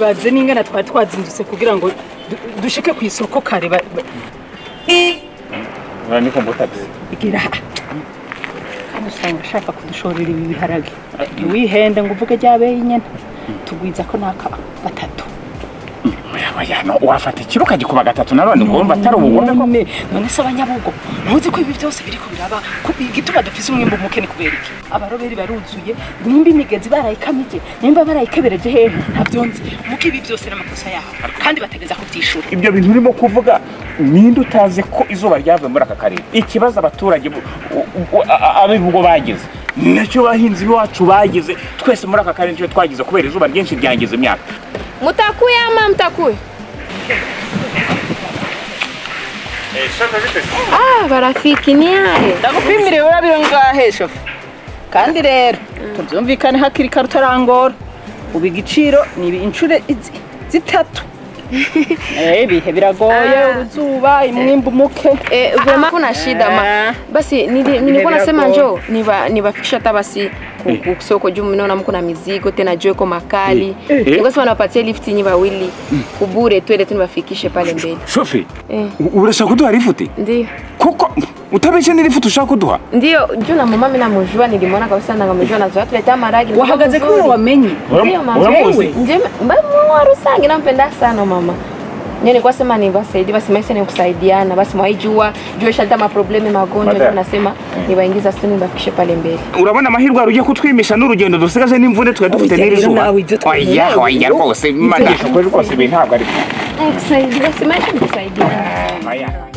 ibaze n'ingana twazindutse kugira ngo dushike ku isoko kare niko mbutabize igira kandi usanga ashaka kudushorera ibi biharage wihende ngo uvuge ryabeye nyene tugwiza ko naka gatatu Yano wafata ikiro kagikuba gatatu narone ngomba atari ubugome ko none se abanyabugo ntuzi ko ibi byose biri kubiraba igituma dufise umwimbo mukene kubera iki abaroberi baruzuye nimba imigezi barayikamije nimba barayikebereje hehe ntavyonzi muko ibi byose n'amakosa yaho kandi bategeza kubyishura ibyo bintu urimo kuvuga ninde utaze ko izuba ryavuye muri aka karere ikibazo abaturage abivugo bagize nacyo bahinzi biwacu bagize twese muri aka karere twagize kubera izuba ryinshi ryangize imyaka mutakuye ama mtakuye Shofa bite? barafiki ni ahe ndagupimire urabiro ngahe shofa kandi rero tubyumvikane hakiri karutarangora ubigiciro ni incure zitatu bihe biragoye uruzuba imwimbo muke vraiment kuna shida basi nilikuwa nasema njoo nibafikisha hata basi kusoko juu mnaona mko na mizigo tena juu iko makali nikosema napatie lift nyi bawili kubure twende tunibafikishe pale mbele Shofi urashaka kuduha lifuti ndio kuko utabeshe ni lifuti ushaka kuduha ndio juu na mama mimi namujua nilimwona kabisa na ngamujua na zote leta maragi wahagaze ko wamenye ndio mama nje mbona warusangi nampenda sana mama Nene kwa sema ni basaidi basi maisha ni kusaidiana basi mwaijua jua shalta ma probleme magonjwa ndio nasema nibaingiza sini bafikishe pale mbele urabona amahirwe aruje kutwimisha n'urugendo dusigaje n'imvune twa dufite n'irizuba oya rwose mana rwose bintu ntabwo ari kusaidia basi maisha ni kusaidiana